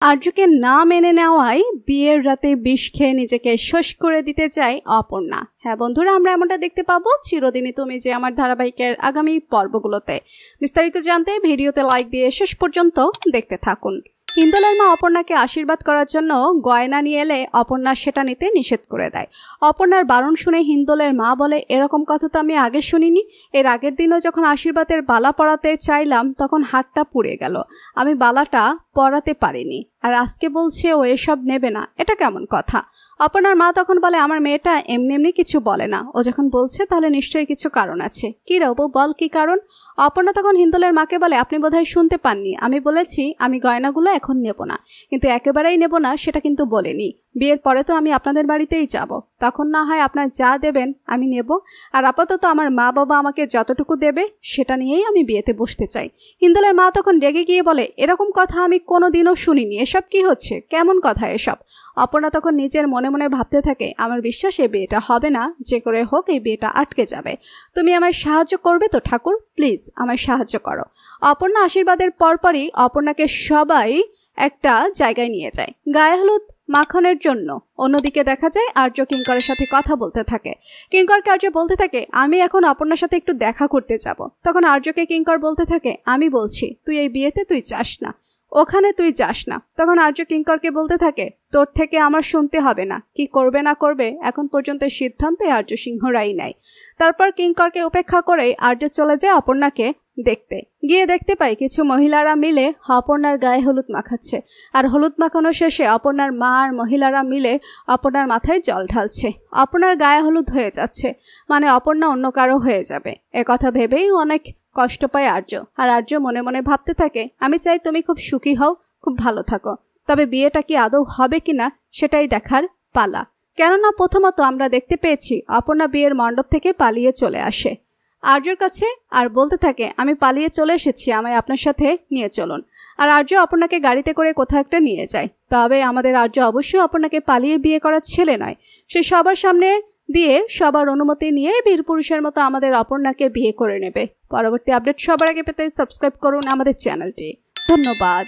আর্যকে না মেনে নেওয়ায় বিয়ের রাতে বিষ খেয়ে নিজেকে শেষ করে দিতে চায় অপর্ণা। হ্যাঁ বন্ধুরা, আমরা এমনটা দেখতে পাবো চিরদিনই তুমি যে আমার ধারাবাহিকের আগামী পর্বগুলোতে। বিস্তারিত জানতে ভিডিওতে লাইক দিয়ে শেষ পর্যন্ত দেখতে থাকুন। হিন্দোলের মা অপর্ণাকে আশীর্বাদ করার জন্য গয়না নিয়ে এলে অপর্ণা সেটা নিতে নিষেধ করে দেয়। অপর্ণার বারণ শুনে হিন্দোলের মা বলে, এরকম কথা তো আমি আগে শুনিনি। এর আগের দিনও যখন আশীর্বাদের বালা পরাতে চাইলাম তখন হাতটা পুড়ে গেল, আমি বালাটা পরাতে পারিনি, আর আজকে বলছে ও এসব নেবে না, এটা কেমন কথা? অপর্ণার মা তখন বলে, আমার মেয়েটা এমনি এমনি কিছু বলে না, ও যখন বলছে তাহলে নিশ্চয়ই কিছু কারণ আছে। কি রে বউ, বল কি কারণ? অপর্ণা তখন হিন্দোলের মাকে বলে, আপনি বোধহয় শুনতে পাননি, আমি বলেছি আমি গয়নাগুলো এখন নেব না, কিন্তু একেবারেই নেব না সেটা কিন্তু বলিনি। বিয়ের পরে তো আমি আপনাদের বাড়িতেই যাব, তখন না হয় আপনার যা দেবেন আমি নেব, আর আপাতত আমার মা বাবা আমাকে যতটুকু দেবে সেটা নিয়েই আমি বিয়েতে বসতে চাই। হিন্দোলের মা তখন রেগে গিয়ে বলে, এরকম কথা আমি কোনোদিনও শুনিনি, এসব কি হচ্ছে, কেমন কথা এসব? অপর্ণা তখন নিজের মনে মনে ভাবতে থাকে, আমার বিশ্বাস এই বিয়েটা হবে না, যে করে হোক এই বিয়েটা আটকে যাবে। তুমি আমায় সাহায্য করবে তো ঠাকুর, প্লিজ আমায় সাহায্য করো। অপর্ণা আশীর্বাদের পরপরই অপর্ণাকে সবাই একটা জায়গায় নিয়ে যায় গায়ে হলুদ মাখনের জন্য। অন্যদিকে দেখা যায় আর্য কিঙ্করের সাথে কথা বলতে থাকে। কিঙ্করকে আর্য বলতে থাকে, আমি এখন অপর্ণার সাথে একটু দেখা করতে যাব। তখন আর্যকে কিঙ্কর বলতে থাকে, আমি বলছি তুই এই বিয়েতে তুই যাস না, ওখানে তুই যাস না। তখন আর্য কিঙ্করকে বলতে থাকে, তোর থেকে আমার শুনতে হবে না, কি করবে না করবে এখন পর্যন্ত সিদ্ধান্তে আর্য সিংহ রায় নাই। তারপর কিঙ্করকে উপেক্ষা করে আর্য চলে যায় অপর্ণাকে দেখতে। গিয়ে দেখতে পাই কিছু মহিলারা মিলে অপর্ণার গায়ে হলুদ মাখাচ্ছে, আর হলুদ মাখানো শেষে অপর্ণার মা আর মহিলারা মিলে অপর্ণার মাথায় জল ঢালছে। অপর্ণার গায়ে হলুদ হয়ে যাচ্ছে, মানে অপর্ণা অন্য কারো হয়ে যাবে। কথা ভেবেই অনেক কষ্ট পায় আর্য, আর আর্য মনে মনে ভাবতে থাকে, আমি চাই তুমি খুব সুখী হও, খুব ভালো থাকো, তবে বিয়েটা কি আদৌ হবে কিনা সেটাই দেখার পালা। কেননা প্রথমত আমরা দেখতে পেয়েছি অপর্ণা বিয়ের মণ্ডপ থেকে পালিয়ে চলে আসে আর্যর কাছে, আর বলতে থাকে, আমি পালিয়ে চলে এসেছি, আমায় আপনার সাথে নিয়ে চলুন। আর আর্য অপর্ণাকে গাড়িতে করে কোথাও একটা নিয়ে যায়। তবে আমাদের আর্য অবশ্যই অপর্ণাকে পালিয়ে বিয়ে করার ছেলে নয়, সে সবার সামনে দিয়ে সবার অনুমতি নিয়ে বীর পুরুষের মতো আমাদের অপর্ণাকে বিয়ে করে নেবে। পরবর্তী আপডেট সবার আগে পেতে সাবস্ক্রাইব করুন আমাদের চ্যানেলটি। ধন্যবাদ।